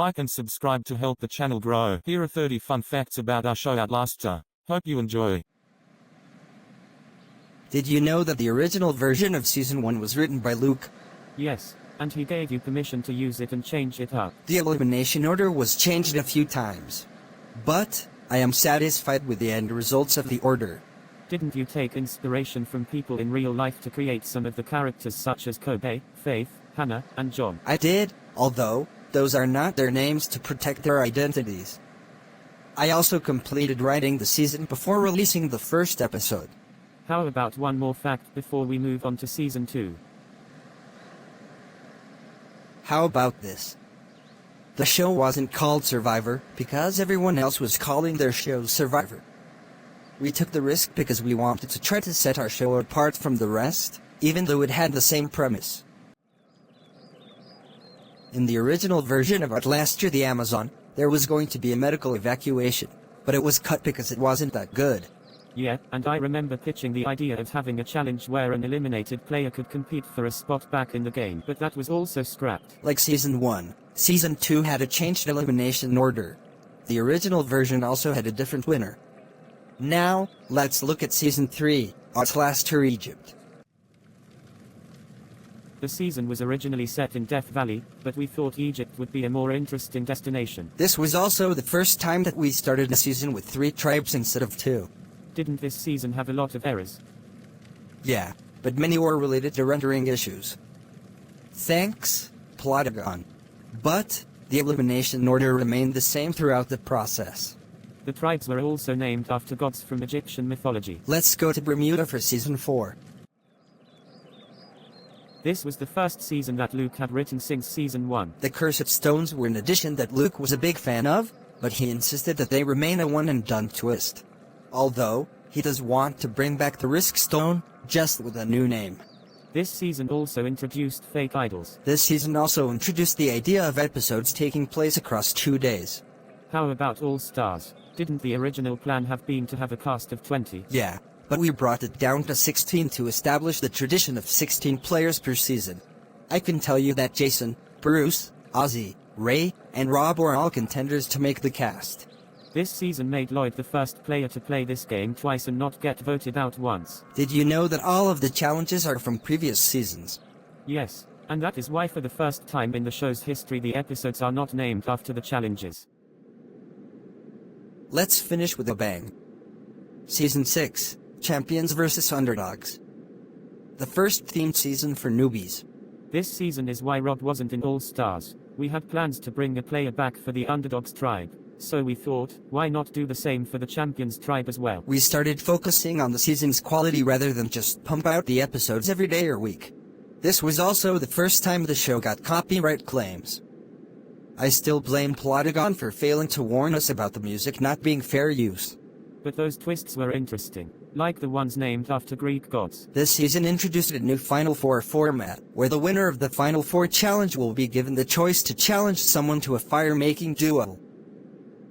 Like and subscribe to help the channel grow. Here are 30 fun facts about our show Outlaster. Hope you enjoy. Did you know that the original version of Season 1 was written by Luke? Yes, and he gave you permission to use it and change it up. The elimination order was changed a few times. But I am satisfied with the end results of the order. Didn't you take inspiration from people in real life to create some of the characters such as Kobe, Faith, Hannah, and John? I did, although those are not their names to protect their identities. I also completed writing the season before releasing the first episode. How about one more fact before we move on to Season 2? How about this? The show wasn't called Survivor because everyone else was calling their show Survivor. We took the risk because we wanted to try to set our show apart from the rest, even though it had the same premise. In the original version of Outlaster the Amazon, there was going to be a medical evacuation, but it was cut because it wasn't that good. Yeah, and I remember pitching the idea of having a challenge where an eliminated player could compete for a spot back in the game, but that was also scrapped. Like Season 1, Season 2 had a changed elimination order. The original version also had a different winner. Now, let's look at Season 3, Outlaster Egypt. The season was originally set in Death Valley, but we thought Egypt would be a more interesting destination. This was also the first time that we started a season with 3 tribes instead of 2. Didn't this season have a lot of errors? Yeah, but many were related to rendering issues. Thanks, Plotagon. But the elimination order remained the same throughout the process. The tribes were also named after gods from Egyptian mythology. Let's go to Bermuda for Season 4. This was the first season that Luke had written since Season 1. The Cursed Stones were an addition that Luke was a big fan of, but he insisted that they remain a one-and-done twist. Although, he does want to bring back the Risk Stone, just with a new name. This season also introduced fake idols. This season also introduced the idea of episodes taking place across 2 days. How about All Stars? Didn't the original plan have been to have a cast of 20? Yeah, but we brought it down to 16 to establish the tradition of 16 players per season. I can tell you that Jason, Bruce, Ozzy, Ray, and Rob were all contenders to make the cast. This season made Lloyd the first player to play this game twice and not get voted out once. Did you know that all of the challenges are from previous seasons? Yes, and that is why for the first time in the show's history the episodes are not named after the challenges. Let's finish with a bang. Season 6, Champions vs. Underdogs. The first themed season for newbies. This season is why Rob wasn't in All Stars. We had plans to bring a player back for the Underdogs tribe. So we thought, why not do the same for the Champions tribe as well? We started focusing on the season's quality rather than just pump out the episodes every day or week. This was also the first time the show got copyright claims. I still blame Plotagon for failing to warn us about the music not being fair use. But those twists were interesting, like the ones named after Greek gods. This season introduced a new Final Four format, where the winner of the Final Four challenge will be given the choice to challenge someone to a fire-making duel.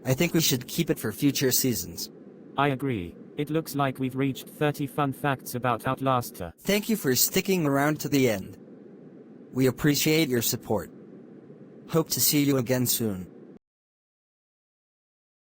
I think we should keep it for future seasons. I agree. It looks like we've reached 30 fun facts about Outlaster. Thank you for sticking around to the end. We appreciate your support. Hope to see you again soon.